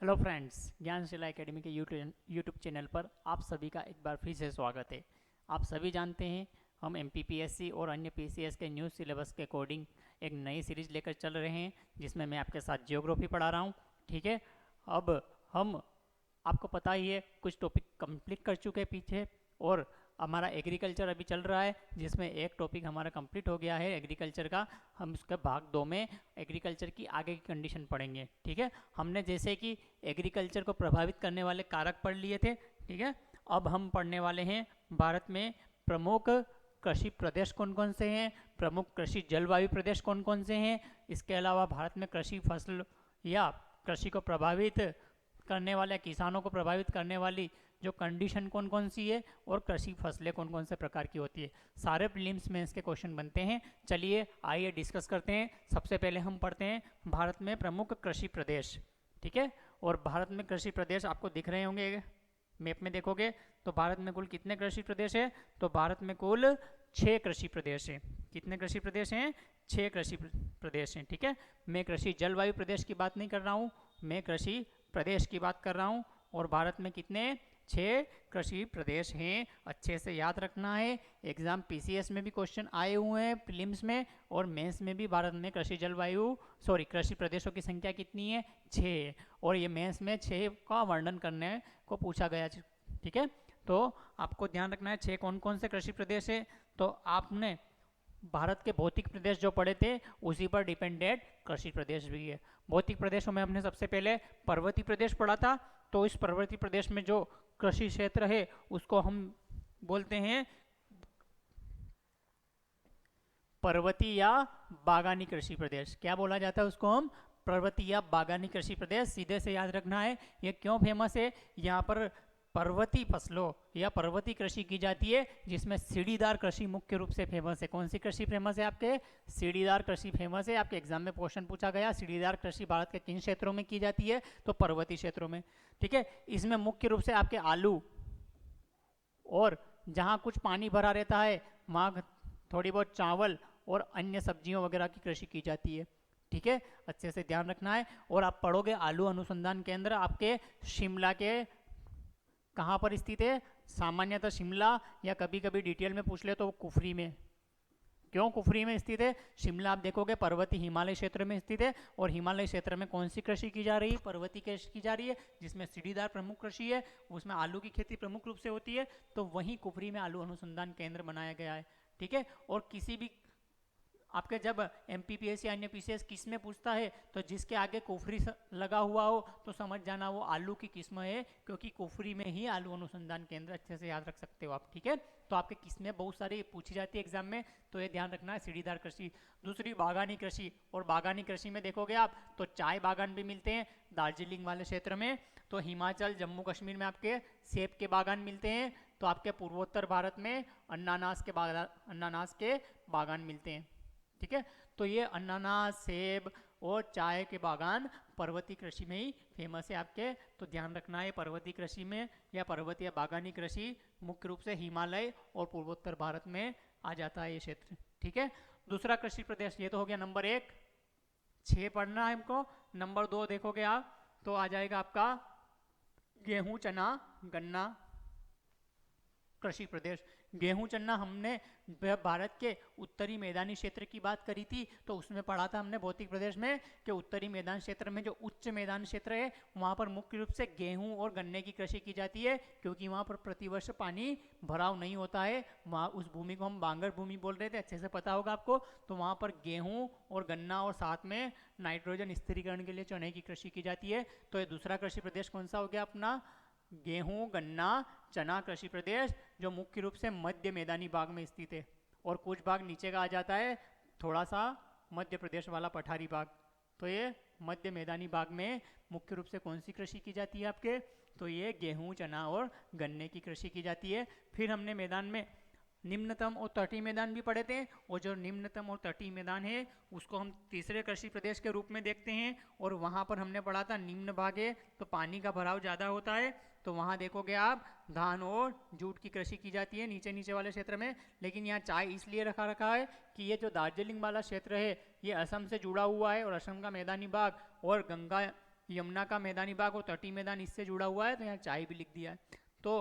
Hello friends, ज्ञानशिला academy के YouTube channel पर आप सभी का एक बार फिर से स्वागत है। आप सभी जानते हैं हम एमपीपीएससी और अन्य पीसीएस के न्यू सिलेबस के अकॉर्डिंग एक नई सीरीज लेकर चल रहे हैं, जिसमें मैं आपके साथ जियोग्राफी पढ़ा रहा हूँ। ठीक है, अब हम आपको पता ही है कुछ टॉपिक कंप्लीट कर चुके हैं पीछे, और हमारा एग्रीकल्चर अभी चल रहा है, जिसमें एक टॉपिक हमारा कंप्लीट हो गया है एग्रीकल्चर का। हम उसके भाग 2 में एग्रीकल्चर की आगे की कंडीशन पढ़ेंगे। ठीक है, हमने जैसे कि एग्रीकल्चर को प्रभावित करने वाले कारक पढ़ लिए थे। ठीक है, अब हम पढ़ने वाले हैं भारत में प्रमुख कृषि प्रदेश कौन कौन से हैं, प्रमुख कृषि जलवायु प्रदेश कौन कौन से हैं। इसके अलावा भारत में कृषि फसल या कृषि को प्रभावित करने वाले, किसानों को प्रभावित करने वाली जो कंडीशन कौन कौन सी है, और कृषि फसलें कौन कौन से प्रकार की होती है। सारे प्रीलिम्स में इसके क्वेश्चन बनते हैं। चलिए आइए डिस्कस करते हैं। सबसे पहले हम पढ़ते हैं भारत में प्रमुख कृषि प्रदेश। ठीक है, और भारत में कृषि प्रदेश आपको दिख रहे होंगे, मैप में देखोगे तो भारत में कुल कितने कृषि प्रदेश है। तो भारत में कुल 6 कृषि प्रदेश हैं। कितने कृषि प्रदेश हैं? 6 कृषि प्रदेश हैं। ठीक है, मैं कृषि जलवायु प्रदेश की बात नहीं कर रहा हूँ, मैं कृषि प्रदेश की बात कर रहा हूँ। और भारत में कितने? 6 कृषि प्रदेश हैं। अच्छे से याद रखना है, एग्जाम पीसीएस में भी क्वेश्चन आए हुए हैं प्रीलिम्स में, और मेंस में भी भारत में कृषि प्रदेशों की संख्या कितनी है? 6। और ये मेंस में 6 का वर्णन करने को पूछा गया। ठीक है, तो आपको ध्यान रखना है 6 कौन कौन से कृषि प्रदेश है। तो आपने भारत के भौतिक प्रदेश जो पढ़े थे उसी पर डिपेंडेंट कृषि प्रदेश भी है। भौतिक प्रदेशों में हमने सबसे पहले पर्वतीय प्रदेश पढ़ा था। तो इस पर्वतीय प्रदेश में जो कृषि क्षेत्र है उसको हम बोलते हैं पर्वतीय या बागानी कृषि प्रदेश। क्या बोला जाता है उसको? हम पर्वतीय या बागानी कृषि प्रदेश। सीधे से याद रखना है। ये क्यों फेमस है? यहाँ पर पर्वतीय फसलों या पर्वतीय कृषि की जाती है, जिसमें सीढ़ीदार कृषि मुख्य रूप से फेमस है। कौन सी कृषि फेमस है? आपके सीढ़ीदार कृषि फेमस है। आपके एग्जाम में क्वेश्चन पूछा गया, सीढ़ीदार कृषि भारत के किन क्षेत्रों में की जाती है? तो पर्वतीय क्षेत्रों में। ठीक है, इसमें मुख्य रूप से आपके आलू, और जहाँ कुछ पानी भरा रहता है वहाँ थोड़ी बहुत चावल और अन्य सब्जियों वगैरह की कृषि की जाती है। ठीक है, अच्छे से ध्यान रखना है। और आप पढ़ोगे आलू अनुसंधान केंद्र आपके शिमला के कहाँ पर स्थित है? सामान्यतः शिमला, या कभी कभी डिटेल में पूछ ले तो कुफरी में। क्यों कुफरी में स्थित है? शिमला आप देखोगे पर्वतीय हिमालय क्षेत्र में स्थित है, और हिमालय क्षेत्र में कौन सी कृषि की जा रही है? पर्वतीय कृषि की जा रही है, जिसमें सीढ़ीदार प्रमुख कृषि है, उसमें आलू की खेती प्रमुख रूप से होती है। तो वहीं कुफरी में आलू अनुसंधान केंद्र बनाया गया है। ठीक है, और किसी भी आपके जब एमपीपीएस या अन्य पीसीएस किस में पूछता है तो जिसके आगे कुफरी लगा हुआ हो तो समझ जाना वो आलू की किस्म है, क्योंकि कुफरी में ही आलू अनुसंधान केंद्र। अच्छे से याद रख सकते हो आप। ठीक है, तो आपके किस्में बहुत सारी पूछी जाती है एग्जाम में, तो ये ध्यान रखना है। सीढ़ीदार कृषि। दूसरी बागानी कृषि, और बागानी कृषि में देखोगे आप तो चाय बागान भी मिलते हैं दार्जिलिंग वाले क्षेत्र में। तो हिमाचल जम्मू कश्मीर में आपके सेब के बागान मिलते हैं। तो आपके पूर्वोत्तर भारत में अनानास के बागान मिलते हैं। ठीक है, तो ये अनानास, सेब और चाय के बागान पर्वतीय कृषि में ही फेमस है आपके। तो ध्यान रखना है, पर्वतीय कृषि में या पर्वतीय बागानी कृषि मुख्य रूप से हिमालय और पूर्वोत्तर भारत में आ जाता है ये क्षेत्र। ठीक है, दूसरा कृषि प्रदेश ये तो हो गया नंबर 1, 6 पढ़ना है हमको। नंबर 2 देखोगे आप तो आ जाएगा आपका गेहूं, चना, गन्ना कृषि प्रदेश। गेहूं चन्ना हमने भारत के उत्तरी मैदानी क्षेत्र की बात करी थी, तो उसमें पढ़ा था हमने भौतिक प्रदेश में कि उत्तरी मैदान क्षेत्र में जो उच्च मैदान क्षेत्र है वहाँ पर मुख्य रूप से गेहूं और गन्ने की कृषि की जाती है, क्योंकि वहाँ पर प्रतिवर्ष पानी भराव नहीं होता है। वहाँ उस भूमि को हम बांगर भूमि बोल रहे थे, अच्छे से पता होगा आपको। तो वहाँ पर गेहूँ और गन्ना और साथ में नाइट्रोजन स्थिरीकरण के लिए चने की कृषि की जाती है। तो ये दूसरा कृषि प्रदेश कौन सा हो गया अपना? गेहूं, गन्ना, चना कृषि प्रदेश, जो मुख्य रूप से मध्य मैदानी भाग में स्थित है। और कुछ भाग नीचे का आ जाता है, थोड़ा सा मध्य प्रदेश वाला पठारी भाग। तो ये मध्य मैदानी भाग में मुख्य रूप से कौन सी कृषि की जाती है आपके? तो ये गेहूं, चना और गन्ने की कृषि की जाती है। फिर हमने मैदान में निम्नतम और तटीय मैदान भी पढ़े थे, और जो निम्नतम और तटीय मैदान है उसको हम तीसरे कृषि प्रदेश के रूप में देखते हैं। और वहाँ पर हमने पढ़ा था निम्न भाग है तो पानी का भराव ज़्यादा होता है, तो वहाँ देखोगे आप धान और जूट की कृषि की जाती है नीचे नीचे वाले क्षेत्र में। लेकिन यहाँ चाय इसलिए रखा है कि ये जो दार्जिलिंग वाला क्षेत्र है ये असम से जुड़ा हुआ है, और असम का मैदानी भाग और गंगा यमुना का मैदानी भाग और तटीय मैदान इससे जुड़ा हुआ है, तो यहाँ चाय भी लिख दिया है। तो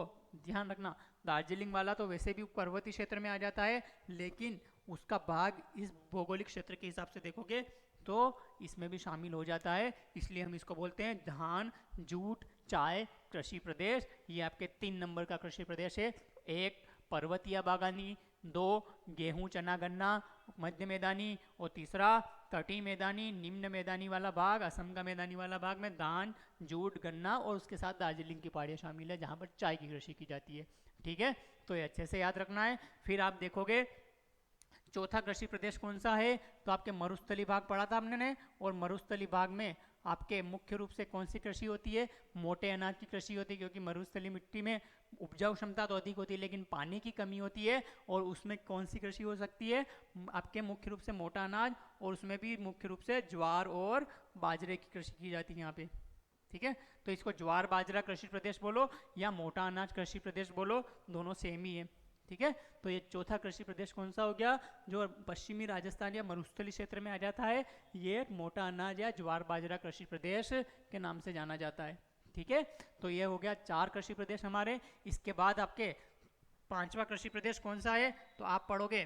ध्यान रखना, दार्जिलिंग वाला तो वैसे भी पर्वतीय क्षेत्र में आ जाता है, लेकिन उसका भाग इस भौगोलिक क्षेत्र के हिसाब से देखोगे तो इसमें भी शामिल हो जाता है, इसलिए हम इसको बोलते हैं धान, जूट, चाय कृषि प्रदेश। ये आपके 3 नंबर का कृषि प्रदेश है। एक पर्वतीय बागानी, 2 गेहूं चना गन्ना मध्य मैदानी, और तीसरा तटीय मैदानी निम्न मैदानी वाला भाग, असम का मैदानी वाला भाग में धान, जूट, गन्ना और उसके साथ दार्जिलिंग की पहाड़ियाँ शामिल है जहाँ पर चाय की कृषि की जाती है। ठीक है, तो ये अच्छे से याद रखना है। फिर आप देखोगे चौथा कृषि प्रदेश कौन सा है, तो आपके मरुस्थली भाग पढ़ा था हमने ने, और मरुस्थली भाग में आपके मुख्य रूप से कौन सी कृषि होती है, मोटे अनाज की कृषि होती है, क्योंकि मरुस्थली मिट्टी में उपजाऊ क्षमता तो अधिक होती है लेकिन पानी की कमी होती है, और उसमें कौन सी कृषि हो सकती है, आपके मुख्य रूप से मोटा अनाज, और उसमें भी मुख्य रूप से ज्वार और बाजरे की कृषि की जाती है यहाँ पे। ठीक है, तो इसको ज्वार बाजरा कृषि प्रदेश बोलो या मोटा अनाज कृषि प्रदेश बोलो, दोनों सेम ही है। ठीक है, तो ये चौथा कृषि प्रदेश कौन सा हो गया, जो पश्चिमी राजस्थान या मरुस्थली क्षेत्र में आ जाता है, ये मोटा अनाज या ज्वार बाजरा कृषि प्रदेश के नाम से जाना जाता है। ठीक है, तो ये हो गया 4 कृषि प्रदेश हमारे। इसके बाद आपके 5वां कृषि प्रदेश कौन सा है, तो आप पढ़ोगे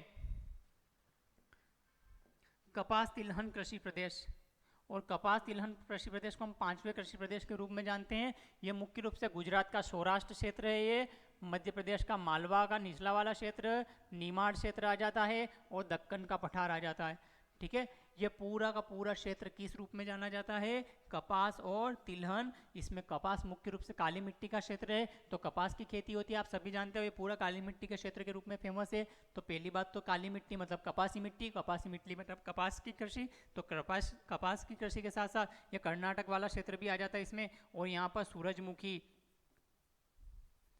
कपास तिलहन कृषि प्रदेश, और कपास तिलहन कृषि प्रदेश को हम 5वें कृषि प्रदेश के रूप में जानते हैं। ये मुख्य रूप से गुजरात का सौराष्ट्र क्षेत्र है, ये मध्य प्रदेश का मालवा का निचला वाला क्षेत्र, निमाड़ क्षेत्र आ जाता है, और दक्कन का पठार आ जाता है। ठीक है, ये पूरा का पूरा क्षेत्र किस रूप में जाना जाता है, कपास और तिलहन। इसमें कपास मुख्य रूप से काली मिट्टी का क्षेत्र है, तो कपास की खेती होती है, आप सभी जानते हो ये पूरा काली मिट्टी के क्षेत्र के रूप में फेमस है। तो पहली बात तो काली मिट्टी मतलब कपासी मिट्टी मतलब कपास की कृषि, तो कपास की कृषि के साथ साथ ये कर्नाटक वाला क्षेत्र भी आ जाता है इसमें, और यहाँ पर सूरजमुखी,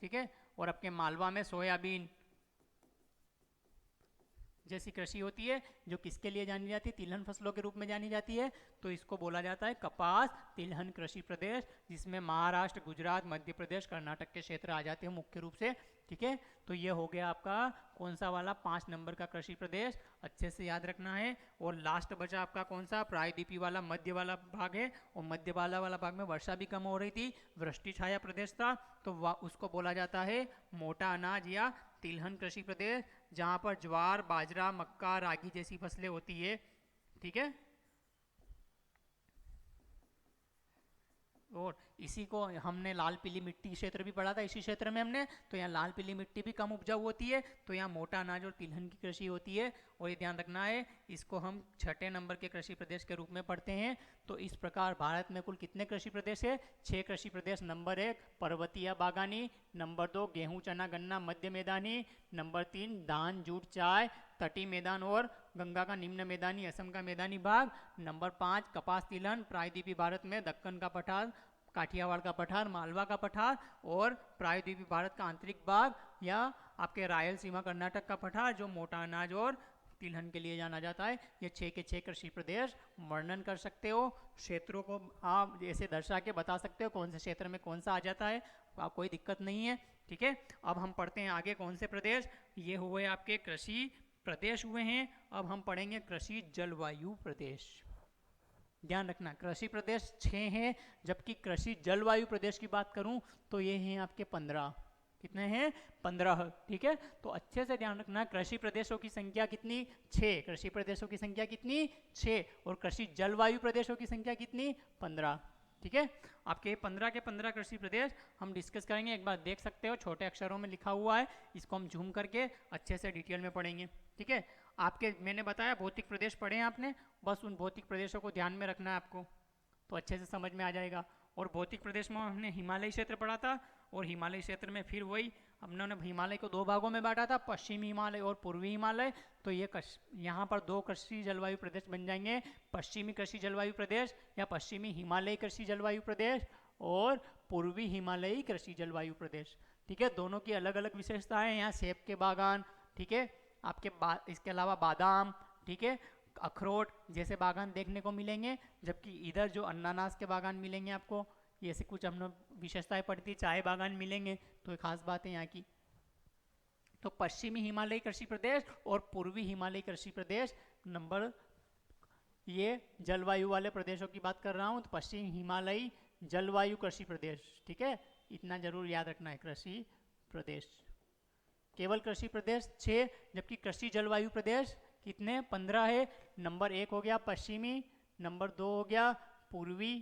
ठीक है, और आपके मालवा में सोयाबीन जैसी कृषि होती है, जो किसके लिए जानी जाती है, तिलहन फसलों के रूप में जानी जाती है। तो इसको बोला जाता है कपास तिलहन कृषि प्रदेश, जिसमें महाराष्ट्र, गुजरात, मध्य प्रदेश, कर्नाटक के क्षेत्र आ जाते हैं मुख्य रूप से। ठीक है, तो ये हो गया आपका कौन सा वाला 5 नंबर का कृषि प्रदेश, अच्छे से याद रखना है। और लास्ट बचा आपका कौन सा, प्रायद्वीपीय वाला मध्य वाला भाग है, और मध्य वाला भाग में वर्षा भी कम हो रही थी, वृष्टि छाया प्रदेश था, तो उसको बोला जाता है मोटा अनाज या तिलहन कृषि प्रदेश, जहाँ पर ज्वार, बाजरा, मक्का, रागी जैसी फसलें होती है। ठीक है, और इसी को हमने लाल पीली मिट्टी क्षेत्र भी पढ़ा था इसी क्षेत्र में हमने, तो यहाँ लाल पीली मिट्टी भी कम उपजाऊ होती है, तो यहाँ मोटा अनाज और तिलहन की कृषि होती है। और ये ध्यान रखना है, इसको हम 6ठे नंबर के कृषि प्रदेश के रूप में पढ़ते हैं। तो इस प्रकार भारत में कुल कितने कृषि प्रदेश है, 6 कृषि प्रदेश। नंबर 1 पर्वतीय बागानी, नंबर 2 गेहूं चना गन्ना मध्य मैदानी, नंबर 3 धान जूट चाय तटीय मैदान और गंगा का निम्न मैदानी असम का मैदानी भाग, नंबर 5 कपास तिलहन प्रायद्वीपीय भारत में दक्कन का पठार, काठियावाड़ का पठार, मालवा का पठार, और प्रायद्वीपीय भारत का आंतरिक भाग या आपके रायलसीमा कर्नाटक का पठार, जो मोटा अनाज और तिलहन के लिए जाना जाता है। ये 6 के 6 कृषि प्रदेश वर्णन कर सकते हो, क्षेत्रों को आप ऐसे दर्शा के बता सकते हो कौन से क्षेत्र में कौन सा आ जाता है, आप कोई दिक्कत नहीं है। ठीक है, अब हम पढ़ते हैं आगे कौन से प्रदेश, ये हुए आपके कृषि प्रदेश हुए हैं। अब हम पढ़ेंगे कृषि जलवायु प्रदेश। ध्यान रखना, कृषि प्रदेश 6 हैं, जबकि कृषि जलवायु प्रदेश की बात करूं तो ये हैं आपके 15। कितने हैं, 15। ठीक है, तो अच्छे से ध्यान रखना, कृषि प्रदेशों की संख्या कितनी, 6। कृषि प्रदेशों की संख्या कितनी, 6, और कृषि जलवायु प्रदेशों की संख्या कितनी, 15। ठीक है, आपके 15 के 15 कृषि प्रदेश हम डिस्कस करेंगे, एक बार देख सकते हो छोटे अक्षरों में लिखा हुआ है, इसको हम जूम करके अच्छे से डिटेल में पढ़ेंगे। ठीक है, आपके मैंने बताया भौतिक प्रदेश पढ़े हैं आपने, बस उन भौतिक प्रदेशों को ध्यान में रखना है आपको, तो अच्छे से समझ में आ जाएगा। और भौतिक प्रदेश में हमने हिमालय क्षेत्र पढ़ा था, और हिमालय क्षेत्र में फिर वही हमने हिमालय को 2 भागों में बांटा था, पश्चिमी हिमालय और पूर्वी हिमालय। तो ये यहाँ पर 2 कृषि जलवायु प्रदेश बन जाएंगे, पश्चिमी कृषि जलवायु प्रदेश या पश्चिमी हिमालय कृषि जलवायु प्रदेश और पूर्वी हिमालयी कृषि जलवायु प्रदेश। ठीक है, दोनों की अलग अलग विशेषताएं, यहाँ सेब के बागान, ठीक है, आपके इसके अलावा बादाम, ठीक है, अखरोट जैसे बागान देखने को मिलेंगे, जबकि इधर जो अनानास के बागान मिलेंगे आपको, ये ऐसे कुछ हमने विशेषताएं पढ़ी थी, चाय बागान मिलेंगे, तो एक खास बात है यहाँ की। तो पश्चिमी हिमालयी कृषि प्रदेश और पूर्वी हिमालयी कृषि प्रदेश नंबर ये जलवायु वाले प्रदेशों की बात कर रहा हूँ, तो पश्चिम हिमालयी जलवायु कृषि प्रदेश, ठीक है, इतना जरूर याद रखना है, कृषि प्रदेश। केवल कृषि प्रदेश 6, जबकि कृषि जलवायु प्रदेश कितने, 15 है। नंबर 1 हो गया पश्चिमी, नंबर 2 हो गया पूर्वी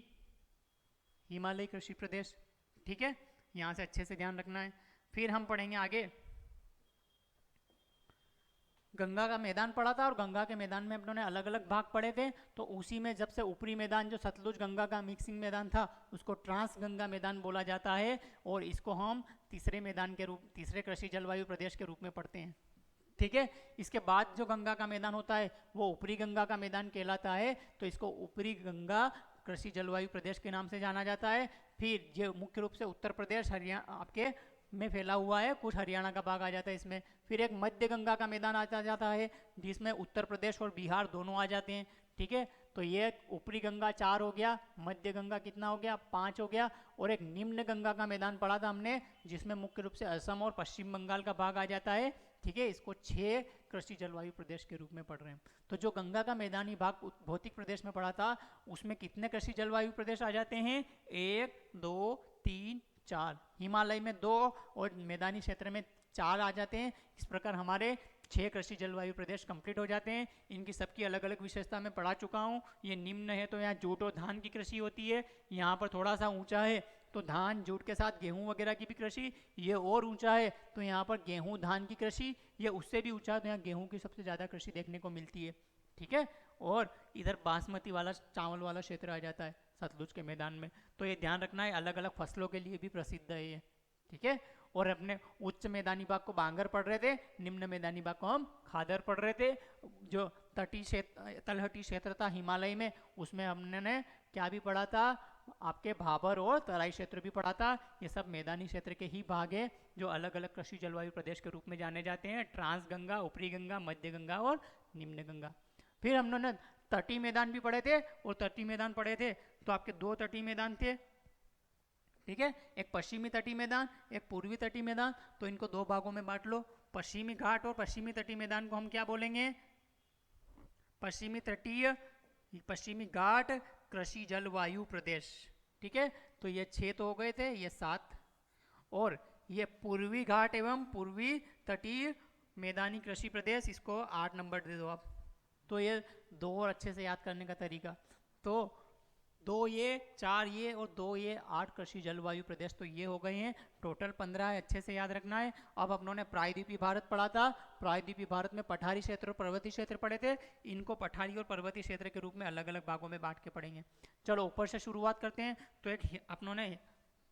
हिमालय कृषि प्रदेश, ठीक है, यहाँ से अच्छे से ध्यान रखना है। फिर हम पढ़ेंगे आगे, गंगा का मैदान पढ़ा था, और गंगा के मैदान में अपनों ने अलग अलग भाग पढ़े थे। तो उसी में जब से ऊपरी मैदान जो सतलुज गंगा का मिक्सिंग मैदान था, उसको ट्रांस गंगा मैदान बोला जाता है, और इसको हम तीसरे मैदान के रूप, तीसरे कृषि जलवायु प्रदेश के रूप में पढ़ते हैं, ठीक है। इसके बाद जो गंगा का मैदान होता है वो ऊपरी गंगा का मैदान कहलाता है, तो इसको ऊपरी गंगा कृषि जलवायु प्रदेश के नाम से जाना जाता है। फिर ये मुख्य रूप से उत्तर प्रदेश, हरियाणा आपके में फैला हुआ है, कुछ हरियाणा का भाग आ जाता है इसमें। फिर एक मध्य गंगा का मैदान आता जाता है, जिसमें उत्तर प्रदेश और बिहार दोनों आ जाते हैं, ठीक है। तो ये ऊपरी गंगा 4 हो गया, मध्य गंगा कितना हो गया, 5 हो गया, और एक निम्न गंगा का मैदान पढ़ा था हमने, जिसमें मुख्य रूप से असम और पश्चिम बंगाल का भाग आ जाता है, ठीक है। इसको 6 कृषि जलवायु प्रदेश के रूप में पढ़ रहे हैं। तो जो गंगा का मैदानी भाग भौतिक प्रदेश में पढ़ा था, उसमें कितने कृषि जलवायु प्रदेश आ जाते हैं, 1 2 3 4, हिमालय में 2 और मैदानी क्षेत्र में 4 आ जाते हैं। इस प्रकार हमारे 6 कृषि जलवायु प्रदेश कंप्लीट हो जाते हैं। इनकी सबकी अलग अलग विशेषता मैं पढ़ा चुका हूँ। ये निम्न है तो यहाँ जूट और धान की कृषि होती है, यहाँ पर थोड़ा सा ऊंचा है तो धान जूट के साथ गेहूं वगैरह की भी कृषि, ये और ऊंचा है तो यहाँ पर गेहूं धान की कृषि, ये उससे भी ऊंचा है तो यहाँ गेहूं की सबसे ज़्यादा कृषि देखने को मिलती है, ठीक है। और इधर बासमती वाला चावल वाला क्षेत्र आ जाता है सतलुज के मैदान में। तो ये ध्यान रखना है, अलग अलग फसलों के लिए भी प्रसिद्ध है ये, ठीक है। और अपने उच्च मैदानी भाग को बांगर पढ़ रहे थे, निम्न मैदानी भाग को हम खादर पढ़ रहे थे। जो तटीय क्षेत्र, तलहटी क्षेत्र था हिमालय में, उसमें हमने क्या भी पढ़ा था, आपके भाबर और तराई क्षेत्र भी पढ़ा था। ये सब मैदानी क्षेत्र के ही भाग है, जो अलग अलग कृषि जलवायु प्रदेश के रूप में जाने जाते हैं, ट्रांस गंगा, ऊपरी गंगा, मध्य गंगा और निम्न गंगा। फिर हम लोगों ने तटीय मैदान भी पढ़े थे, और तटीय मैदान पढ़े थे तो आपके 2 तटीय मैदान थे, ठीक है, एक पश्चिमी तटीय मैदान, एक पूर्वी तटीय मैदान। तो इनको 2 भागों में बांट लो, पश्चिमी घाट और पश्चिमी तटीय मैदान को हम क्या बोलेंगे, पश्चिमी तटीय, पश्चिमी घाट कृषि जलवायु प्रदेश, ठीक है। तो ये 6 तो हो गए थे, ये 7, और ये पूर्वी घाट एवं पूर्वी तटीय मैदानी कृषि प्रदेश, इसको 8 नंबर दे दो आप। तो ये 2 और अच्छे से याद करने का तरीका, तो 2 ये, 4 ये और 2 ये, 8 कृषि जलवायु प्रदेश तो ये हो गए हैं। टोटल 15 है, अच्छे से याद रखना है। अब अपनों ने प्रायद्वीपीय भारत पढ़ा था, प्रायद्वीपीय भारत में पठारी क्षेत्र और पर्वतीय क्षेत्र पढ़े थे, इनको पठारी और पर्वतीय क्षेत्र के रूप में अलग अलग भागों में बांट के पढ़ेंगे। चलो ऊपर से शुरुआत करते हैं। तो एक अपनों ने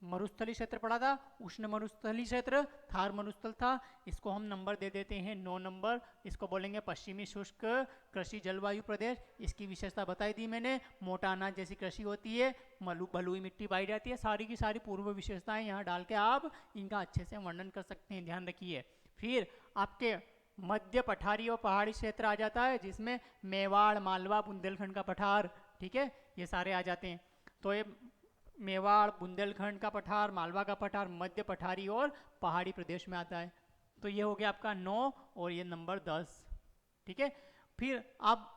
मरुस्थली क्षेत्र पढ़ा था, उष्ण मरुस्थली क्षेत्र, थार मरुस्थल था, इसको हम नंबर दे देते हैं 9 नंबर। इसको बोलेंगे पश्चिमी शुष्क कृषि जलवायु प्रदेश। इसकी विशेषता बताई दी मैंने, मोटा अनाज जैसी कृषि होती है, बलुई मिट्टी पाई जाती है, सारी की सारी पूर्व विशेषताएं यहाँ डाल के आप इनका अच्छे से वर्णन कर सकते हैं, ध्यान रखिए। फिर आपके मध्य पठारी और पहाड़ी क्षेत्र आ जाता है, जिसमें मेवाड़, मालवा, बुंदेलखंड का पठार, ठीक है, ये सारे आ जाते हैं। तो ये मेवाड़, बुंदेलखंड का पठार, मालवा का पठार मध्य पठारी और पहाड़ी प्रदेश में आता है। तो ये हो गया आपका 9 और ये नंबर 10, ठीक है। फिर आप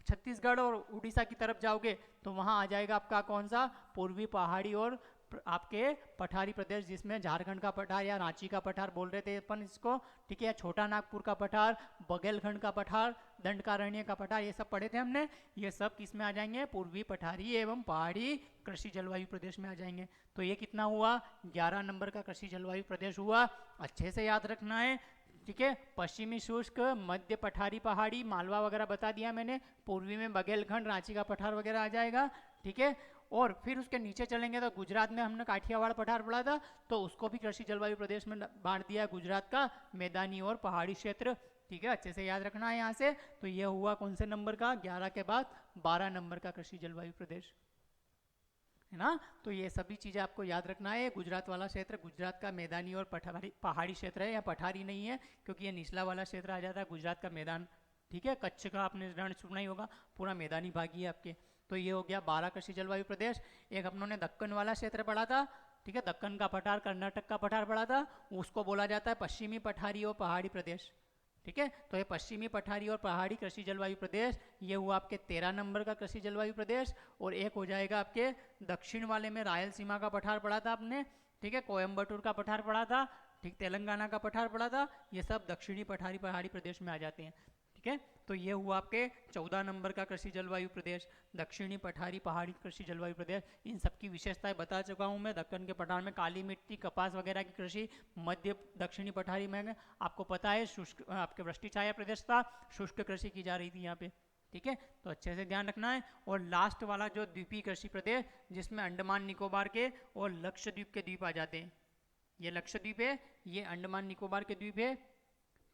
छत्तीसगढ़ और उड़ीसा की तरफ जाओगे तो वहाँ आ जाएगा आपका कौन सा, पूर्वी पहाड़ी और आपके पठारी प्रदेश, जिसमें झारखंड का पठार या रांची का पठार बोल रहे थे अपन इसको, ठीक है, छोटा नागपुर का पठार, बघेलखंड का पठार, दंडकारण्य का पठार, ये सब पढ़े थे हमने। ये सब किस में आ जाएंगे, पूर्वी पठारी एवं पहाड़ी कृषि जलवायु प्रदेश में आ जाएंगे। तो ये कितना हुआ, 11 नंबर का कृषि जलवायु प्रदेश हुआ। अच्छे से याद रखना है, ठीक है। पश्चिमी शुष्क, मध्य पठारी पहाड़ी, मालवा वगैरह बता दिया मैंने, पूर्वी में बघेलखंड, रांची का पठार वगैरह आ जाएगा, ठीक है। और फिर उसके नीचे चलेंगे तो गुजरात में हमने काठियावाड़ पठार पढ़ा था, तो उसको भी कृषि जलवायु प्रदेश में बांट दिया है, गुजरात का मैदानी और पहाड़ी क्षेत्र, ठीक है, अच्छे से याद रखना है यहाँ से। तो ये हुआ कौन से नंबर का, 11 के बाद 12 नंबर का कृषि जलवायु प्रदेश, है ना। तो ये सभी चीज़ें आपको याद रखना है। गुजरात वाला क्षेत्र गुजरात का मैदानी और पहाड़ी क्षेत्र है, या पठारी नहीं है, क्योंकि ये निचला वाला क्षेत्र आ जाता है गुजरात का मैदान, ठीक है। कच्छ का आपने रण सुना ही होगा, पूरा मैदानी भाग ही है आपके। तो ये हो गया 12 कृषि जलवायु प्रदेश। एक अपनों ने दक्कन वाला क्षेत्र पढ़ा था, ठीक है, दक्कन का पठार, कर्नाटक का पठार पढ़ा था, उसको बोला जाता है पश्चिमी पठारी और पहाड़ी प्रदेश, ठीक है। तो ये पश्चिमी पठारी और पहाड़ी कृषि जलवायु प्रदेश, ये हुआ आपके 13 नंबर का कृषि जलवायु प्रदेश। और एक हो जाएगा आपके दक्षिण वाले में रायलसीमा का पठार पढ़ा था आपने, ठीक है, कोयम्बटूर का पठार पढ़ा था, ठीक, तेलंगाना का पठार पढ़ा था, ये सब दक्षिणी पठारी पहाड़ी प्रदेश में आ जाते हैं, ठीक है। तो ये हुआ आपके 14 नंबर का कृषि जलवायु प्रदेश, दक्षिणी पठारी पहाड़ी कृषि जलवायु प्रदेश। इन सबकी विशेषताएं बता चुका हूँ मैं। दक्कन के पठार में काली मिट्टी, कपास वगैरह की कृषि, मध्य दक्षिणी पठारी में आपको पता है शुष्क आपके वृष्टि छाया प्रदेश था, शुष्क कृषि की जा रही थी यहाँ पे, ठीक है। तो अच्छे से ध्यान रखना है। और लास्ट वाला जो द्वीपीय कृषि प्रदेश, जिसमें अंडमान निकोबार के और लक्षद्वीप के द्वीप आ जाते हैं, ये लक्षद्वीप है, ये अंडमान निकोबार के द्वीप है,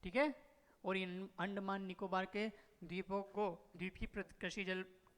ठीक है। और इन अंडमान निकोबार के द्वीपों को द्वीपीय कृषि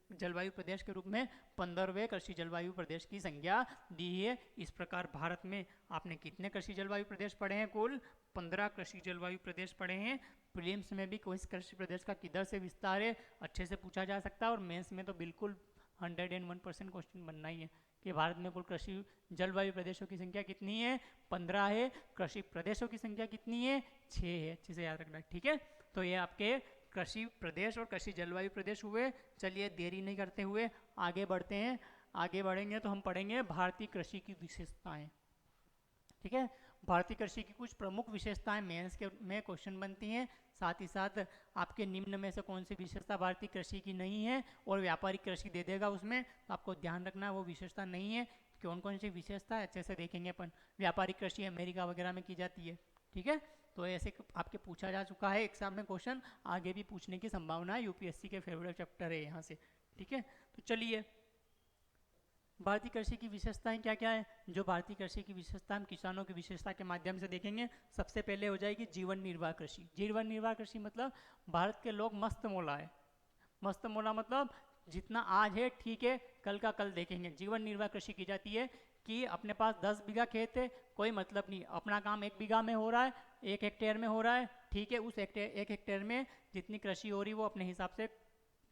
जलवायु प्रदेश के रूप में 15वें कृषि जलवायु प्रदेश की संज्ञा दी है। इस प्रकार भारत में आपने कितने कृषि जलवायु प्रदेश पढ़े हैं? कुल 15 कृषि जलवायु प्रदेश पढ़े हैं। प्रीलिम्स में भी कोई कृषि प्रदेश का किधर से विस्तार है अच्छे से पूछा जा सकता है, और मेंस में तो बिल्कुल 101% क्वेश्चन बनना ही है कि भारत में कुल कृषि जलवायु प्रदेशों की संख्या कितनी है? 15 है। कृषि प्रदेशों की संख्या कितनी है? 6 है। अच्छे से याद रखना, ठीक है। तो ये आपके कृषि प्रदेश और कृषि जलवायु प्रदेश हुए। चलिए देरी नहीं करते हुए आगे बढ़ते हैं। आगे बढ़ेंगे तो हम पढ़ेंगे भारतीय कृषि की विशेषताएं, ठीक है। भारतीय कृषि की कुछ प्रमुख विशेषताएं मेंस के में क्वेश्चन बनती हैं। साथ ही साथ आपके निम्न में से कौन सी विशेषता भारतीय कृषि की नहीं है, और व्यापारिक कृषि दे देगा उसमें, तो आपको ध्यान रखना वो विशेषता नहीं है। कौन कौन सी विशेषता है अच्छे से देखेंगे अपन। व्यापारिक कृषि अमेरिका वगैरह में की जाती है, ठीक है। तो ऐसे आपके पूछा जा चुका है एग्जाम में क्वेश्चन, आगे भी पूछने की संभावना है। यूपीएससी के फेवरेट चैप्टर है यहाँ से, ठीक है। तो चलिए भारतीय कृषि की विशेषताएं क्या क्या है। जो भारतीय कृषि की विशेषता हम किसानों की विशेषता के माध्यम से देखेंगे। सबसे पहले हो जाएगी जीवन निर्वाह कृषि। जीवन निर्वाह कृषि मतलब भारत के लोग मस्त मोला है। मस्त मोला मतलब जितना आज है ठीक है, कल का कल देखेंगे। जीवन निर्वाह कृषि की जाती है कि अपने पास 10 बीघा खेत है, कोई मतलब नहीं, अपना काम 1 बीघा में हो रहा है, 1 हेक्टेयर में हो रहा है, ठीक है। उस 1 हेक्टेयर में जितनी कृषि हो रही है वो अपने हिसाब से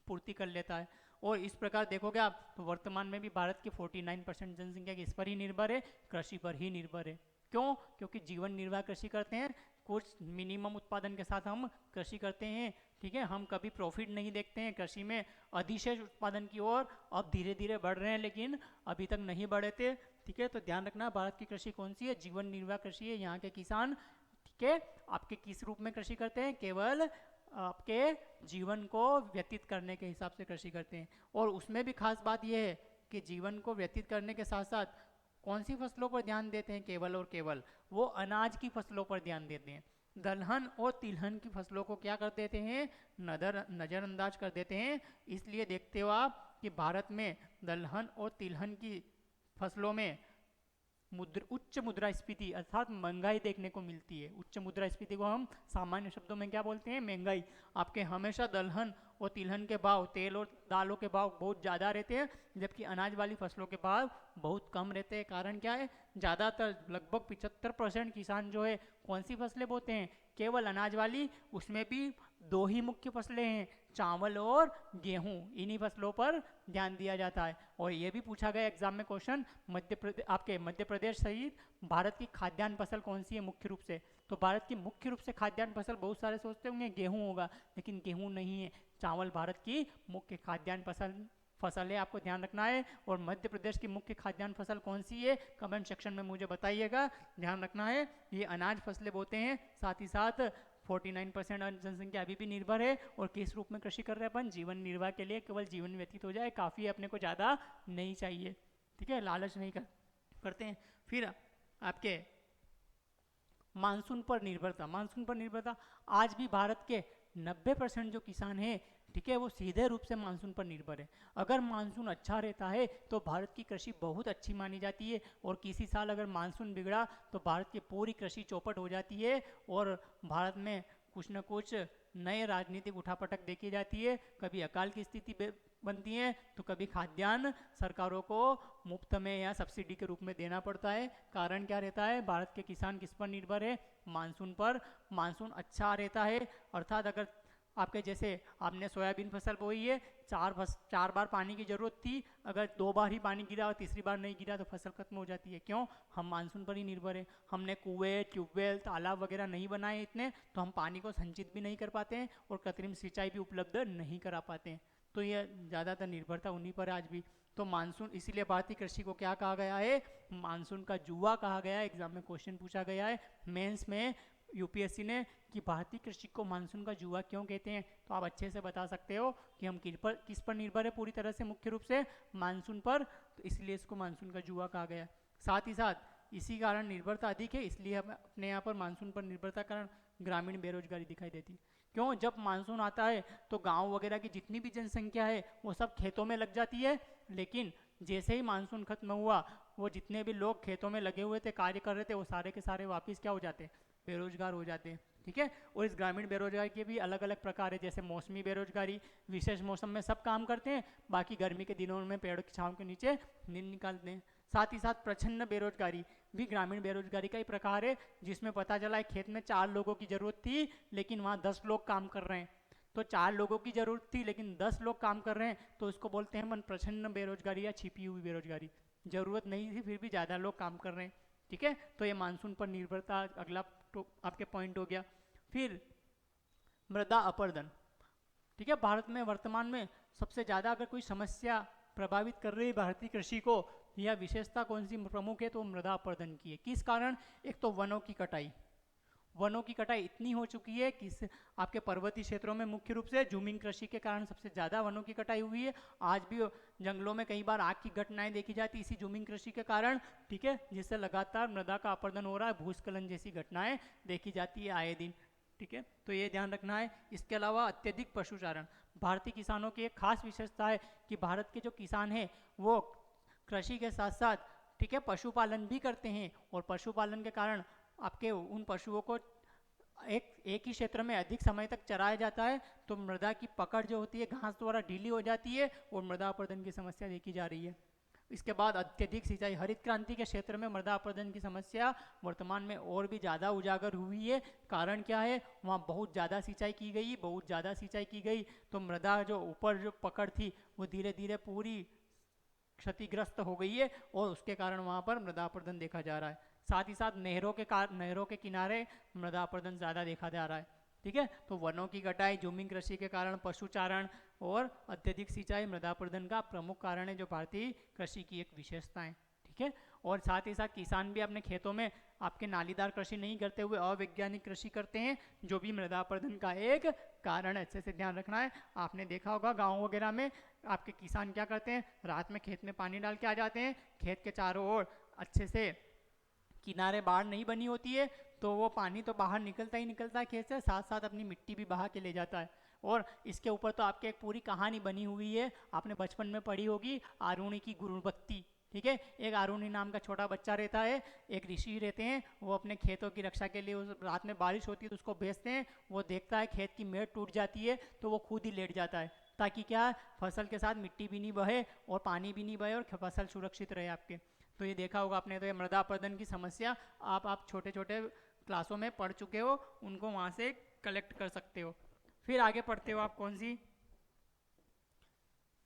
पूर्ति कर लेता है। और इस प्रकार देखोगे आप तो वर्तमान में भी भारत की 49% जनसंख्या इस पर ही निर्भर है, कृषि पर ही निर्भर है। क्यों? क्योंकि जीवन निर्वाह कृषि करते हैं, कुछ मिनिमम उत्पादन के साथ हम कृषि करते हैं, ठीक है। हम कभी प्रॉफिट नहीं देखते हैं कृषि में, अधिशेष उत्पादन की ओर अब धीरे धीरे बढ़ रहे हैं, लेकिन अभी तक नहीं बढ़े थे, ठीक है। तो ध्यान रखना भारत की कृषि कौन सी है? जीवन निर्वाह कृषि है। यहाँ के किसान, ठीक है, आपके किस रूप में कृषि करते हैं? केवल आपके जीवन को व्यतीत करने के हिसाब से कृषि करते हैं। और उसमें भी खास बात यह है कि जीवन को व्यतीत करने के साथ साथ कौन सी फसलों पर ध्यान देते हैं? केवल और केवल वो अनाज की फसलों पर ध्यान देते हैं। दलहन और तिलहन की फसलों को क्या कर देते हैं? नज़रअंदाज कर देते हैं। इसलिए देखते हो आप कि भारत में दलहन और तिलहन की फसलों में उच्च मुद्रास्फीति अर्थात महंगाई देखने को मिलती है। उच्च मुद्रास्फीति को हम सामान्य शब्दों में क्या बोलते हैं? महंगाई। आपके हमेशा दलहन और तिलहन के भाव, तेल और दालों के भाव बहुत ज़्यादा रहते हैं, जबकि अनाज वाली फसलों के भाव बहुत कम रहते हैं। कारण क्या है? ज़्यादातर लगभग 75% किसान जो है कौन सी फसलें बोते हैं? केवल अनाज वाली। उसमें भी 2 ही मुख्य फसलें हैं, चावल और गेहूं। इन्हीं फसलों पर ध्यान दिया जाता है। और ये भी पूछा गया एग्जाम में क्वेश्चन, मध्य प्रदेश सहित भारत की खाद्यान्न फसल कौन सी है मुख्य रूप से? तो भारत की मुख्य रूप से खाद्यान्न फसल बहुत सारे सोचते होंगे गेहूं होगा, लेकिन गेहूं नहीं है। चावल भारत की मुख्य खाद्यान्न फसल है, आपको ध्यान रखना है। और मध्य प्रदेश की मुख्य खाद्यान्न फसल कौन सी है? कमेंट सेक्शन में मुझे बताइएगा, ध्यान रखना है। ये अनाज फसलें बोते हैं। साथ ही साथ 49% जनसंख्या अभी भी निर्भर है। और किस रूप में कृषि कर रहे हैं अपन? जीवन निर्वाह के लिए, केवल जीवन व्यतीत हो जाए काफ़ी, अपने को ज़्यादा नहीं चाहिए, ठीक है, लालच नहीं करते हैं। फिर आपके मानसून पर निर्भरता। मानसून पर निर्भरता, आज भी भारत के 90% जो किसान हैं, ठीक है, वो सीधे रूप से मानसून पर निर्भर है। अगर मानसून अच्छा रहता है तो भारत की कृषि बहुत अच्छी मानी जाती है, और किसी साल अगर मानसून बिगड़ा तो भारत की पूरी कृषि चौपट हो जाती है, और भारत में कुछ न कुछ नए राजनीतिक उठापटक देखी जाती है। कभी अकाल की स्थिति बनती है, तो कभी खाद्यान्न सरकारों को मुफ्त में या सब्सिडी के रूप में देना पड़ता है। कारण क्या रहता है? भारत के किसान किस पर निर्भर है? मानसून पर। मानसून अच्छा रहता है, अर्थात अगर आपके जैसे आपने सोयाबीन फसल बोई है, चार बार पानी की ज़रूरत थी, अगर 2 बार ही पानी गिरा और तीसरी बार नहीं गिरा तो फसल खत्म हो जाती है। क्यों? हम मानसून पर ही निर्भर है। हमने कुएं, ट्यूबवेल, तालाब वगैरह नहीं बनाए इतने, तो हम पानी को संचित भी नहीं कर पाते हैं और कृत्रिम सिंचाई भी उपलब्ध नहीं करा पाते हैं। तो ये ज़्यादातर निर्भरता उन्हीं पर है आज भी। तो मानसून, इसीलिए भारतीय कृषि को क्या कहा गया है? मानसून का जुआ कहा गया है। एग्जाम में क्वेश्चन पूछा गया है मेंस में यूपीएससी ने कि भारतीय कृषि को मानसून का जुआ क्यों कहते हैं। तो आप अच्छे से बता सकते हो कि हम किस पर निर्भर है पूरी तरह से, मुख्य रूप से मानसून पर, तो इसलिए इसको मानसून का जुआ कहा गया। साथ ही साथ इसी कारण निर्भरता अधिक है, इसलिए हम अपने यहाँ पर मानसून पर निर्भरता कारण ग्रामीण बेरोजगारी दिखाई देती है। क्यों? जब मानसून आता है तो गांव वगैरह की जितनी भी जनसंख्या है वो सब खेतों में लग जाती है, लेकिन जैसे ही मानसून खत्म हुआ वो जितने भी लोग खेतों में लगे हुए थे, कार्य कर रहे थे, वो सारे के सारे वापस क्या हो जाते हैं? बेरोजगार हो जाते हैं। ठीक है। और इस ग्रामीण बेरोजगारी के भी अलग अलग प्रकार है, जैसे मौसमी बेरोजगारी, विशेष मौसम में सब काम करते हैं, बाकी गर्मी के दिनों में पेड़ों की छांव के नीचे नींद निकालते हैं। साथ ही साथ प्रच्छन्न बेरोजगारी भी ग्रामीण बेरोजगारी का ही प्रकार है, जिसमें पता चला है खेत में 4 लोगों की जरूरत थी लेकिन वहाँ 10 लोग काम कर रहे हैं। तो 4 लोगों की जरूरत थी लेकिन 10 लोग काम कर रहे हैं, तो इसको बोलते हैं मन प्रच्छन्न बेरोजगारी या छिपी हुई बेरोजगारी। जरूरत नहीं थी फिर भी ज़्यादा लोग काम कर रहे हैं। ठीक है। तो ये मानसून पर निर्भरता अगला तो आपके पॉइंट हो गया। फिर मृदा अपरदन। ठीक है। भारत में वर्तमान में सबसे ज़्यादा अगर कोई समस्या प्रभावित कर रही है भारतीय कृषि को, या विशेषता कौन सी प्रमुख है, तो मृदा अपरदन की है। किस कारण? एक तो वनों की कटाई। वनों की कटाई इतनी हो चुकी है कि आपके पर्वतीय क्षेत्रों में मुख्य रूप से जूमिंग कृषि के कारण सबसे ज़्यादा वनों की कटाई हुई है। आज भी जंगलों में कई बार आग की घटनाएं देखी जाती इसी जूमिंग कृषि के कारण। ठीक है। जिससे लगातार मृदा का अपरदन हो रहा है, भूस्खलन जैसी घटनाएं देखी जाती है आए दिन। ठीक है। तो ये ध्यान रखना है। इसके अलावा अत्यधिक पशुचारण। भारतीय किसानों की एक खास विशेषता है कि भारत के जो किसान हैं वो कृषि के साथ साथ, ठीक है, पशुपालन भी करते हैं, और पशुपालन के कारण आपके उन पशुओं को एक ही क्षेत्र में अधिक समय तक चराया जाता है, तो मृदा की पकड़ जो होती है घास द्वारा ढीली हो जाती है और मृदा अपरदन की समस्या देखी जा रही है। इसके बाद अत्यधिक सिंचाई। हरित क्रांति के क्षेत्र में मृदा अपरदन की समस्या वर्तमान में और भी ज़्यादा उजागर हुई है। कारण क्या है? वहाँ बहुत ज़्यादा सिंचाई की गई, बहुत ज़्यादा सिंचाई की गई, तो मृदा जो ऊपर जो पकड़ थी वो धीरे धीरे पूरी क्षतिग्रस्त हो गई है, और उसके कारण वहाँ पर मृदा अपरदन देखा जा रहा है। साथ ही साथ नहरों के किनारे मृदा अपरदन ज़्यादा देखा जा रहा है। ठीक है। तो वनों की कटाई, जूमिंग कृषि के कारण पशुचारण और अत्यधिक सिंचाई मृदा अपरदन का प्रमुख कारण है, जो भारतीय कृषि की एक विशेषता है। ठीक है। और साथ ही साथ किसान भी अपने खेतों में आपके नालीदार कृषि नहीं करते हुए अवैज्ञानिक कृषि करते हैं, जो भी मृदा अपरदन का एक कारण है। अच्छे से ध्यान रखना है। आपने देखा होगा गाँव वगैरह में आपके किसान क्या करते हैं, रात में खेत में पानी डाल के आ जाते हैं, खेत के चारों ओर अच्छे से किनारे बाढ़ नहीं बनी होती है, तो वो पानी तो बाहर निकलता ही निकलता है खेत से, साथ साथ अपनी मिट्टी भी बहा के ले जाता है। और इसके ऊपर तो आपके एक पूरी कहानी बनी हुई है, आपने बचपन में पढ़ी होगी, आरुणि की गुरुबत्ती। ठीक है। एक आरुणि नाम का छोटा बच्चा रहता है, एक ऋषि रहते हैं, वो अपने खेतों की रक्षा के लिए, उस रात में बारिश होती है तो उसको भेजते हैं, वो देखता है खेत की मेड़ टूट जाती है तो वो खुद ही लेट जाता है, ताकि क्या, फसल के साथ मिट्टी भी नहीं बहे और पानी भी नहीं बहे और फसल सुरक्षित रहे आपके। तो ये देखा होगा आपने। तो ये मृदा अपरदन की समस्या आप छोटे छोटे क्लासों में पढ़ चुके हो, उनको वहाँ से कलेक्ट कर सकते हो। फिर आगे पढ़ते हो आप कौन सी?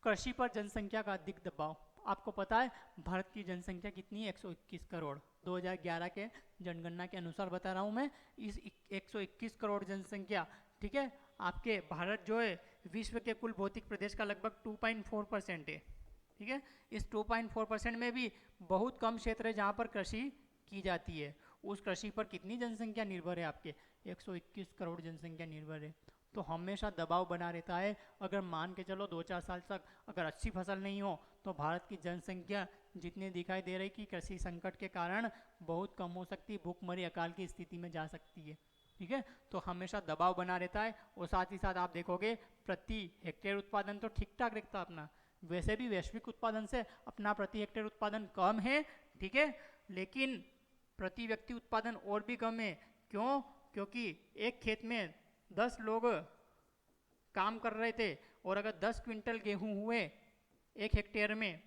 कृषि पर जनसंख्या का अधिक दबाव। आपको पता है भारत की जनसंख्या कितनी है? 121 करोड़। 2011 के जनगणना के अनुसार बता रहा हूँ मैं। इस 121 करोड़ जनसंख्या, ठीक है, आपके भारत जो है विश्व के कुल भौतिक प्रदेश का लगभग 2.4% है। ठीक है। इस 2.4% में भी बहुत कम क्षेत्र है जहाँ पर कृषि की जाती है। उस कृषि पर कितनी जनसंख्या निर्भर है? आपके 121 करोड़ जनसंख्या निर्भर है। तो हमेशा दबाव बना रहता है। अगर मान के चलो 2-4 साल तक अगर अच्छी फसल नहीं हो तो भारत की जनसंख्या जितनी दिखाई दे रही कि कृषि संकट के कारण बहुत कम हो सकती है, भूखमरी अकाल की स्थिति में जा सकती है। ठीक है। तो हमेशा दबाव बना रहता है। और साथ ही साथ आप देखोगे प्रति हेक्टेयर उत्पादन तो ठीक ठाक रहता अपना, वैसे भी वैश्विक उत्पादन से अपना प्रति हेक्टेयर उत्पादन कम है। ठीक है। लेकिन प्रति व्यक्ति उत्पादन और भी कम है। क्यों? क्योंकि एक खेत में 10 लोग काम कर रहे थे, और अगर 10 क्विंटल गेहूं हुए एक हेक्टेयर में,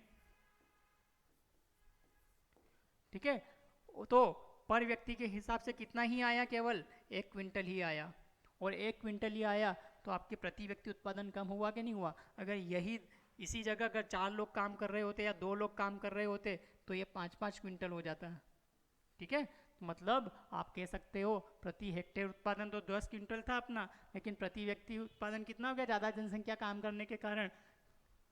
ठीक है, तो पर व्यक्ति के हिसाब से कितना ही आया? केवल 1 क्विंटल ही आया। और 1 क्विंटल ही आया तो आपके प्रति व्यक्ति उत्पादन कम हुआ कि नहीं हुआ? अगर यही इसी जगह अगर 4 लोग काम कर रहे होते या 2 लोग काम कर रहे होते तो ये 5-5 क्विंटल हो जाता है। ठीक है, तो मतलब आप कह सकते हो प्रति हेक्टेयर उत्पादन तो 10 क्विंटल था अपना, लेकिन प्रति व्यक्ति उत्पादन कितना हो गया? ज़्यादा जनसंख्या काम करने के कारण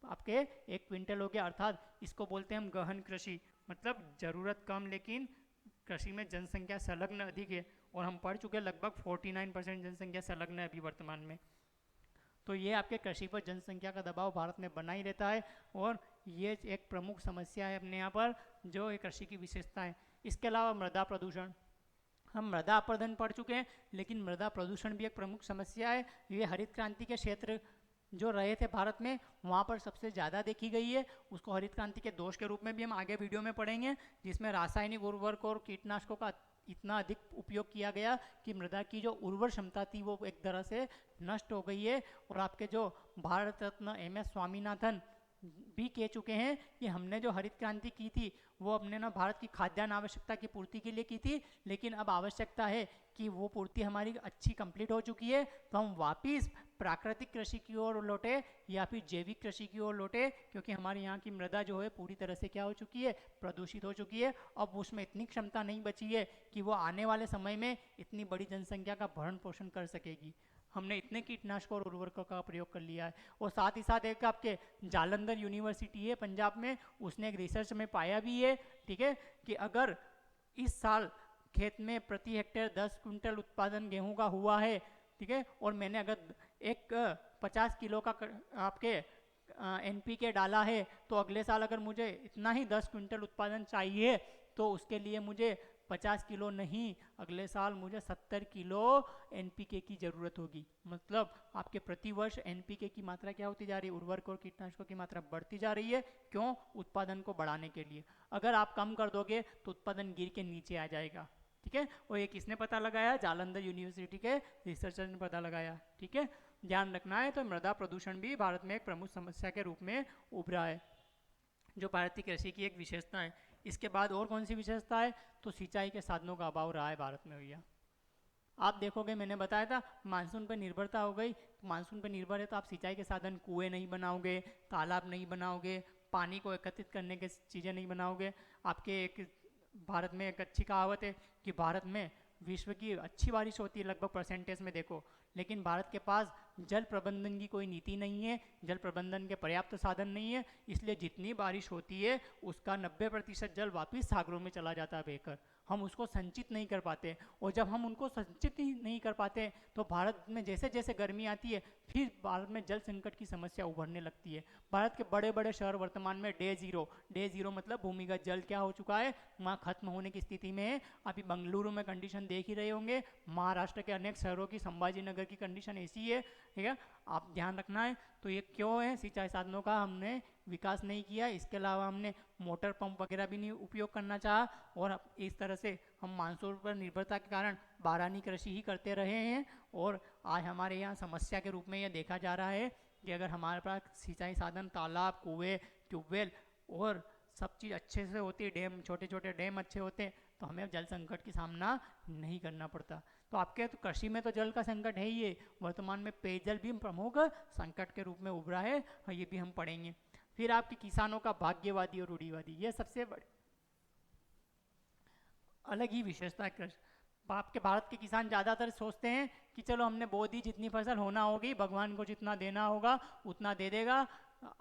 आपके 1 क्विंटल हो गया। अर्थात इसको बोलते हैं हम गहन कृषि, मतलब ज़रूरत कम लेकिन कृषि में जनसंख्या संलग्न अधिक है। और हम पढ़ चुके हैं लगभग 49% जनसंख्या संलग्न है अभी वर्तमान में। तो ये आपके कृषि पर जनसंख्या का दबाव भारत में बना ही रहता है और ये एक प्रमुख समस्या है अपने यहाँ पर, जो एक कृषि की विशेषता है। इसके अलावा मृदा प्रदूषण, हम मृदा अपरदन पढ़ चुके हैं, लेकिन मृदा प्रदूषण भी एक प्रमुख समस्या है। ये हरित क्रांति के क्षेत्र जो रहे थे भारत में, वहाँ पर सबसे ज़्यादा देखी गई है। उसको हरित क्रांति के दोष के रूप में भी हम आगे वीडियो में पढ़ेंगे, जिसमें रासायनिक उर्वरक और कीटनाशकों का इतना अधिक उपयोग किया गया कि मृदा की जो उर्वर क्षमता थी वो एक तरह से नष्ट हो गई है। और आपके जो भारत रत्न MS स्वामीनाथन भी कह चुके हैं कि हमने जो हरित क्रांति की थी वो अपने ना भारत की खाद्यान्न आवश्यकता की पूर्ति के लिए की थी, लेकिन अब आवश्यकता है कि वो पूर्ति हमारी अच्छी कंप्लीट हो चुकी है, तो हम वापस प्राकृतिक कृषि की ओर लौटे या फिर जैविक कृषि की ओर लौटे, क्योंकि हमारे यहाँ की मृदा जो है पूरी तरह से क्या हो चुकी है? प्रदूषित हो चुकी है। अब उसमें इतनी क्षमता नहीं बची है कि वो आने वाले समय में इतनी बड़ी जनसंख्या का भरण पोषण कर सकेगी। हमने इतने कीटनाशकों और उर्वरकों का प्रयोग कर लिया है। और साथ ही साथ एक आपके जालंधर यूनिवर्सिटी है पंजाब में, उसने एक रिसर्च में पाया भी है, ठीक है, कि अगर इस साल खेत में प्रति हेक्टेयर 10 क्विंटल उत्पादन गेहूं का हुआ है, ठीक है, और मैंने अगर एक 50 किलो का आपके NPK डाला है, तो अगले साल अगर मुझे इतना ही 10 क्विंटल उत्पादन चाहिए तो उसके लिए मुझे 50 किलो नहीं, अगले साल मुझे 70 किलो NPK की ज़रूरत होगी। मतलब आपके प्रति वर्ष NPK की मात्रा क्या होती जा रही है? उर्वरक और कीटनाशकों की मात्रा बढ़ती जा रही है। क्यों? उत्पादन को बढ़ाने के लिए। अगर आप कम कर दोगे तो उत्पादन गिर के नीचे आ जाएगा। ठीक है, और ये किसने पता लगाया? जालंधर यूनिवर्सिटी के रिसर्चर ने पता लगाया। ठीक है, ध्यान रखना है। तो मृदा प्रदूषण भी भारत में एक प्रमुख समस्या के रूप में उभरा है, जो भारतीय कृषि की एक विशेषता है। इसके बाद और कौन सी विशेषता है? तो सिंचाई के साधनों का अभाव रहा है भारत में भैया। आप देखोगे, मैंने बताया था मानसून पर निर्भरता हो गई, तो मानसून पर निर्भर है तो आप सिंचाई के साधन कुएं नहीं बनाओगे, तालाब नहीं बनाओगे, पानी को एकत्रित करने के चीज़ें नहीं बनाओगे। आपके एक भारत में एक अच्छी कहावत है कि भारत में विश्व की अच्छी बारिश होती है लगभग परसेंटेज में देखो, लेकिन भारत के पास जल प्रबंधन की कोई नीति नहीं है, जल प्रबंधन के पर्याप्त साधन नहीं है, इसलिए जितनी बारिश होती है उसका 90% जल वापस सागरों में चला जाता है बहकर। हम उसको संचित नहीं कर पाते, और जब हम उनको संचित ही नहीं कर पाते तो भारत में जैसे जैसे गर्मी आती है फिर भारत में जल संकट की समस्या उभरने लगती है। भारत के बड़े बड़े शहर वर्तमान में डे जीरो मतलब भूमिगत जल क्या हो चुका है? वहाँ खत्म होने की स्थिति में है। अभी बेंगलुरु में कंडीशन देख ही रहे होंगे, महाराष्ट्र के अनेक शहरों की, संभाजी नगर की कंडीशन ऐसी है। ठीक है, आप ध्यान रखना है। तो ये क्यों है? सिंचाई साधनों का हमने विकास नहीं किया, इसके अलावा हमने मोटर पंप वगैरह भी नहीं उपयोग करना चाहा, और इस तरह से हम मानसून पर निर्भरता के कारण बारानी कृषि ही करते रहे हैं। और आज हमारे यहाँ समस्या के रूप में यह देखा जा रहा है कि अगर हमारे पास सिंचाई साधन, तालाब, कुएँ, ट्यूबवेल और सब चीज़ अच्छे से होती है, डैम, छोटे छोटे डैम अच्छे होते हैं, तो हमें जल संकट की सामना नहीं करना पड़ता। तो आपके तो कृषि में तो जल का संकट है ही है, वर्तमान में पेयजल भी प्रमुख संकट के रूप में उभरा है, और ये भी हम पढ़ेंगे। फिर आपके किसानों का भाग्यवादी और रूढ़िवादी, ये सबसे बड़ी अलग ही विशेषता है कृषि। आपके भारत के किसान ज़्यादातर सोचते हैं कि चलो हमने बो दी, जितनी फसल होना होगी, भगवान को जितना देना होगा उतना दे देगा,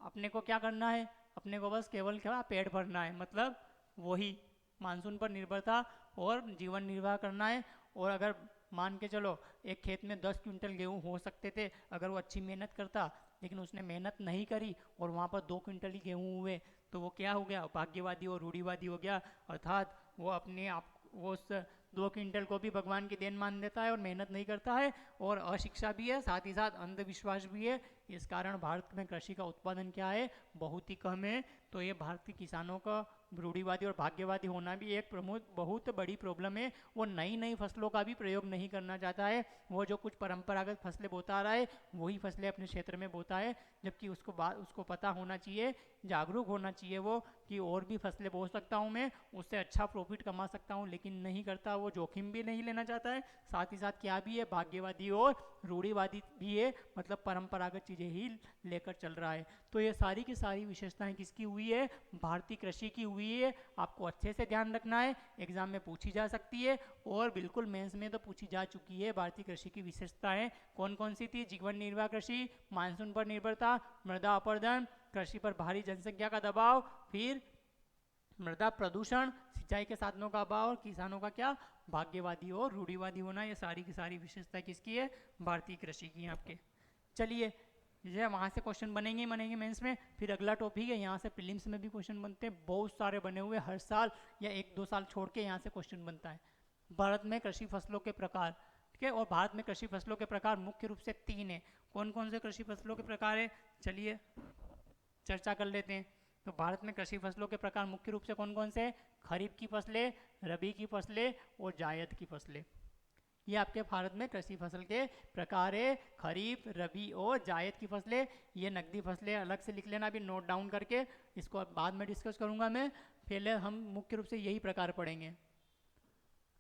अपने को क्या करना है? अपने को बस केवल क्या पेट भरना है, मतलब वही मानसून पर निर्भरता और जीवन निर्वाह करना है। और अगर मान के चलो एक खेत में 10 क्विंटल गेहूँ हो सकते थे अगर वो अच्छी मेहनत करता, लेकिन उसने मेहनत नहीं करी और वहाँ पर 2 क्विंटल ही गेहूँ हुए, तो वो क्या हो गया? भाग्यवादी और रूढ़िवादी हो गया। अर्थात वो अपने आप वो उस 2 क्विंटल को भी भगवान की देन मान देता है और मेहनत नहीं करता है, और अशिक्षा भी है, साथ ही साथ अंधविश्वास भी है इस कारण भारत में कृषि का उत्पादन क्या है, बहुत ही कम है। तो ये भारतीय किसानों का रूढ़िवादी और भाग्यवादी होना भी एक प्रमुख बहुत बड़ी प्रॉब्लम है। वो नई नई फसलों का भी प्रयोग नहीं करना चाहता है, वो जो कुछ परंपरागत फसलें बोता रहा है वही फसलें अपने क्षेत्र में बोता है, जबकि उसको पता होना चाहिए, जागरूक होना चाहिए वो कि और भी फसलें बो सकता हूँ मैं, उससे अच्छा प्रॉफिट कमा सकता हूँ, लेकिन नहीं करता। वो जोखिम भी नहीं लेना चाहता है, साथ ही साथ क्या भी है, भाग्यवादी और रूढ़िवादी भी है, मतलब परंपरागत चीज़ें ही लेकर चल रहा है। तो ये सारी की सारी विशेषताएं किसकी हुई है, भारतीय कृषि की हुई है। आपको अच्छे से ध्यान रखना है, एग्जाम में पूछी जा सकती है और बिल्कुल मेंस में तो पूछी जा चुकी है। भारतीय कृषि की विशेषताएं कौन कौन सी थी, जीवन निर्वाह कृषि, मानसून पर निर्भरता, मृदा अपरदन, कृषि पर भारी जनसंख्या का दबाव, फिर मृदा प्रदूषण, सिंचाई के साधनों का अभाव और किसानों का क्या, भाग्यवादी और रूढ़िवादी होना। ये सारी की सारी विशेषता किसकी है, भारतीय कृषि की है आपके। चलिए, ये वहाँ से क्वेश्चन बनेंगे ही बनेंगे मेंस में। फिर अगला टॉपिक है, यहाँ से प्रीलिम्स में भी क्वेश्चन बनते हैं, बहुत सारे बने हुए हर साल या 1-2 साल छोड़ के यहाँ से क्वेश्चन बनता है। भारत में कृषि फसलों के प्रकार, ठीक है, और भारत में कृषि फसलों के प्रकार मुख्य रूप से 3 है। कौन कौन से कृषि फसलों के प्रकार है, चलिए चर्चा कर लेते हैं। तो भारत में कृषि फसलों के प्रकार मुख्य रूप से कौन कौन से, खरीफ की फसलें, रबी की फसलें और जायद की फसलें। ये आपके भारत में कृषि फसल के प्रकार है, खरीफ, रबी और जायद की फसलें। ये नकदी फसलें अलग से लिख लेना, अभी नोट डाउन करके, इसको बाद में डिस्कस करूंगा मैं। पहले हम मुख्य रूप से यही प्रकार पढ़ेंगे।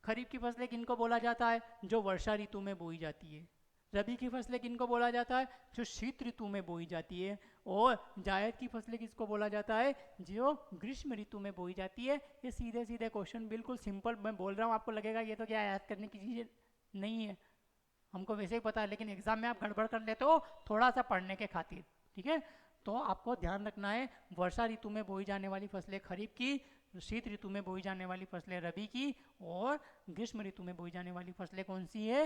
खरीफ की फसलें किनको बोला जाता है, जो वर्षा ऋतु में बोई जाती है। रबी की फसलें किनको बोला जाता है, जो शीत ऋतु में बोई जाती है। और जायद की फसलें किसको बोला जाता है, जो ग्रीष्म ऋतु में बोई जाती है। ये सीधे सीधे क्वेश्चन, बिल्कुल सिंपल मैं बोल रहा हूँ, आपको लगेगा ये तो क्या याद करने की चीज़ नहीं है, हमको वैसे ही पता है, लेकिन एग्जाम में आप गड़बड़ कर लेते हो थोड़ा सा पढ़ने के खातिर, ठीक है। तो आपको ध्यान रखना है, वर्षा ऋतु में बोई जाने वाली फसलें खरीफ की, शीत ऋतु में बोई जाने वाली फसलें रबी की, और ग्रीष्म ऋतु में बोई जाने वाली फसलें कौन सी है,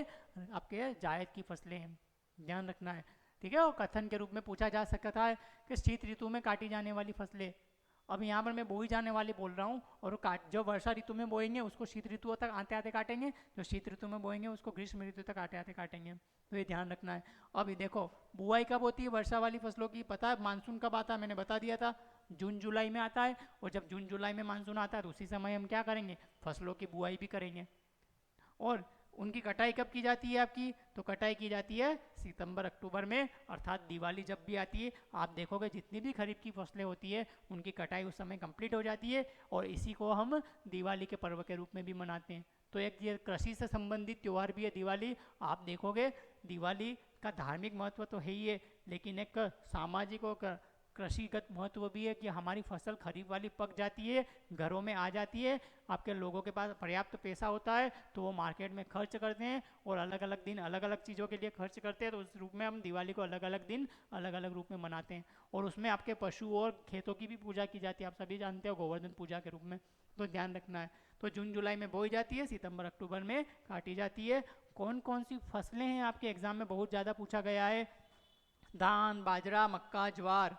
आपके जायद की फसलें हैं, ध्यान रखना है, ठीक है। और कथन के रूप में पूछा जा सकता है कि शीत ऋतु में काटी जाने वाली फसलें, अब यहाँ पर मैं बोई जाने वाली बोल रहा हूँ, और जो वर्षा ऋतु में बोएंगे उसको शीत ऋतु तक आते आते काटेंगे, जो शीत ऋतु में बोएंगे उसको ग्रीष्म ऋतु तक आते आते काटेंगे। तो ये ध्यान रखना है। अभी देखो, बुआई कब होती है वर्षा वाली फसलों की, पता है मानसून कब आता है, मैंने बता दिया था, जून जुलाई में आता है। और जब जून जुलाई में मानसून आता है तो उसी समय हम क्या करेंगे, फसलों की बुआई भी करेंगे। और उनकी कटाई कब की जाती है आपकी, तो कटाई की जाती है सितंबर अक्टूबर में, अर्थात दिवाली जब भी आती है आप देखोगे जितनी भी खरीफ की फसलें होती है उनकी कटाई उस समय कंप्लीट हो जाती है, और इसी को हम दिवाली के पर्व के रूप में भी मनाते हैं। तो एक ये कृषि से संबंधित त्यौहार भी है दिवाली। आप देखोगे दिवाली का धार्मिक महत्व तो है ही है, लेकिन एक सामाजिक और कृषिगत महत्व भी है कि हमारी फसल खरीफ वाली पक जाती है, घरों में आ जाती है, आपके लोगों के पास पर्याप्त पैसा होता है तो वो मार्केट में खर्च करते हैं, और अलग अलग दिन अलग अलग चीज़ों के लिए खर्च करते हैं। तो उस रूप में हम दिवाली को अलग अलग दिन अलग अलग रूप में मनाते हैं, और उसमें आपके पशु और खेतों की भी पूजा की जाती है, आप सभी जानते हो, गोवर्धन पूजा के रूप में। तो ध्यान रखना है। तो जून जुलाई में बोई जाती है, सितंबर अक्टूबर में काटी जाती है। कौन कौन सी फसलें हैं आपके एग्जाम में बहुत ज़्यादा पूछा गया है, धान, बाजरा, मक्का, ज्वार,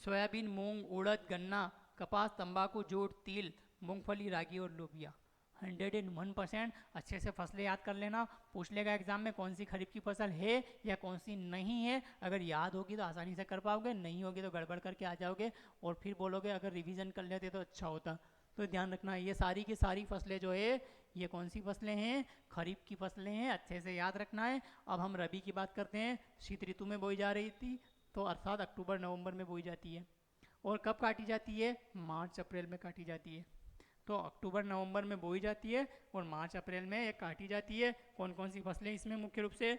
सोयाबीन, मूंग, उड़द, गन्ना, कपास, तंबाकू, जूट, तिल, मूंगफली, रागी और लोबिया। 101% अच्छे से फसलें याद कर लेना। पूछ लेगा एग्जाम में कौन सी खरीफ की फसल है या कौन सी नहीं है, अगर याद होगी तो आसानी से कर पाओगे, नहीं होगी तो गड़बड़ करके आ जाओगे और फिर बोलोगे अगर रिवीजन कर लेते तो अच्छा होता। तो ध्यान रखना है, ये सारी की सारी फसलें जो है ये कौन सी फसलें हैं, खरीफ की फसलें हैं, अच्छे से याद रखना है। अब हम रबी की बात करते हैं। शीत ऋतु में बोई जा रही थी, तो अर्थात अक्टूबर नवंबर में बोई जाती है, और कब काटी जाती है, मार्च अप्रैल में काटी जाती है। तो अक्टूबर नवंबर में बोई जाती है और मार्च अप्रैल में ये काटी जाती है। कौन कौन सी फसलें इसमें, मुख्य रूप से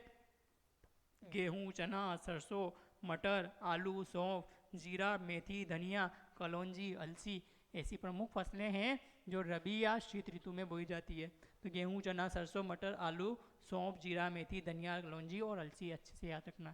गेहूँ, चना, सरसों, मटर, आलू, सौंफ, जीरा, मेथी, धनिया, कलौंजी, अलसी, ऐसी प्रमुख फसलें हैं जो रबी या शीत ऋतु में बोई जाती है। तो गेहूँ, चना, सरसों, मटर, आलू, सौंफ, जीरा, मेथी, धनिया, कलौंजी और अलसी अच्छे से याद रखना।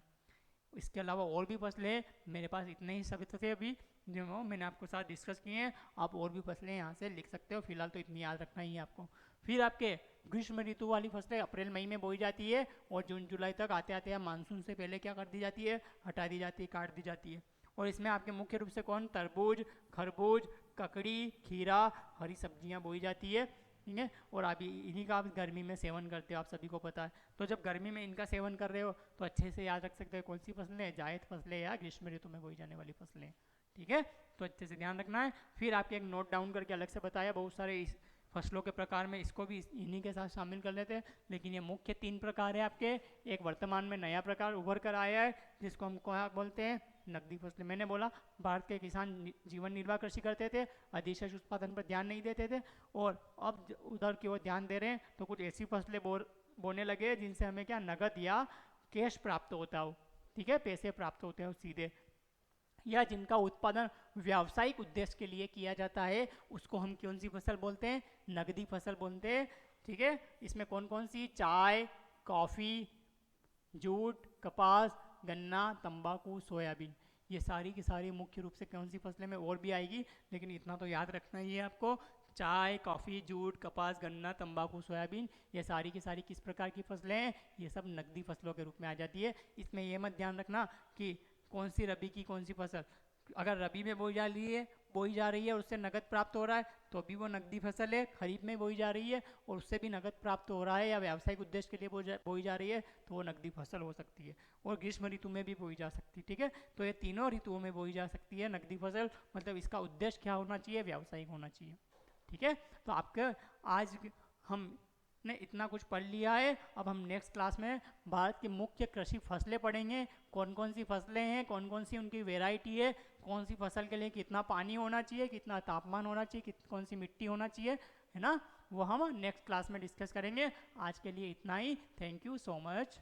इसके अलावा और भी फसलें, मेरे पास इतने ही शब्द थे अभी जो मैंने आपको साथ डिस्कस किए हैं, आप और भी फसलें यहाँ से लिख सकते हो, फिलहाल तो इतनी याद रखना ही है आपको। फिर आपके ग्रीष्म ऋतु वाली फसलें अप्रैल मई में बोई जाती है, और जून जुलाई तक आते आते मानसून से पहले क्या कर दी जाती है, हटा दी जाती है, काट दी जाती है। और इसमें आपके मुख्य रूप से कौन, तरबूज, खरबूज, ककड़ी, खीरा, हरी सब्जियाँ बोई जाती है। ठीक है। और अभी इन्हीं का आप गर्मी में सेवन करते हो, आप सभी को पता है। तो जब गर्मी में इनका सेवन कर रहे हो तो अच्छे से याद रख सकते हो कौन सी फसलें, जायद फसलें या ग्रीष्म ऋतु में बोई जाने वाली फसलें, ठीक है। तो अच्छे से ध्यान रखना है। फिर आपके एक नोट डाउन करके अलग से बताया बहुत सारे इस फसलों के प्रकार में, इसको भी इन्हीं के साथ शामिल कर लेते हैं। लेकिन ये मुख्य 3 प्रकार है आपके। एक वर्तमान में नया प्रकार उभर कर आया है जिसको हम क्या बोलते हैं, नकदी फसलें। मैंने बोला भारत के किसान जीवन निर्वाह कृषि करते थे, अधिशेष उत्पादन पर ध्यान नहीं देते थे, और अब उधर की ओर ध्यान दे रहे हैं। तो कुछ ऐसी फसलें बोने लगे जिनसे हमें क्या नगद या कैश प्राप्त होता हो, ठीक है, पैसे प्राप्त होते हैं सीधे, या जिनका उत्पादन व्यावसायिक उद्देश्य के लिए किया जाता है, उसको हम कौन सी फसल बोलते हैं, नगदी फसल बोलते हैं, ठीक है। इसमें कौन कौन सी, चाय, कॉफ़ी, जूट, कपास, गन्ना, तंबाकू, सोयाबीन, ये सारी की सारी मुख्य रूप से कौन सी फसलें में और भी आएगी, लेकिन इतना तो याद रखना ही है आपको। चाय, कॉफ़ी, जूट, कपास, गन्ना, तंबाकू, सोयाबीन, ये सारी की सारी किस प्रकार की फसलें हैं, ये सब नकदी फसलों के रूप में आ जाती है। इसमें ये मत ध्यान रखना कि कौन सी रबी की कौन सी फसल, अगर रबी में बोई जा रही है और उससे नगद प्राप्त हो रहा है तो भी वो नकदी फसल है। खरीफ में बोई जा रही है और उससे भी नगद प्राप्त हो रहा है या व्यावसायिक उद्देश्य के लिए बोई जा रही है तो वो नकदी फसल हो सकती है। और ग्रीष्म ऋतु में भी बोई जा सकती है, ठीक है। तो ये तीनों ऋतुओं में बोई जा सकती है नकदी फसल, मतलब इसका उद्देश्य क्या होना चाहिए, व्यावसायिक होना चाहिए, ठीक है। तो आपके आज हम ने इतना कुछ पढ़ लिया है। अब हम नेक्स्ट क्लास में भारत की मुख्य कृषि फसलें पढ़ेंगे, कौन कौन सी फसलें हैं, कौन कौन सी उनकी वैरायटी है, कौन सी फसल के लिए कितना पानी होना चाहिए, कितना तापमान होना चाहिए, कौन सी मिट्टी होना चाहिए, है ना, वो हम नेक्स्ट क्लास में डिस्कस करेंगे। आज के लिए इतना ही। Thank you so much.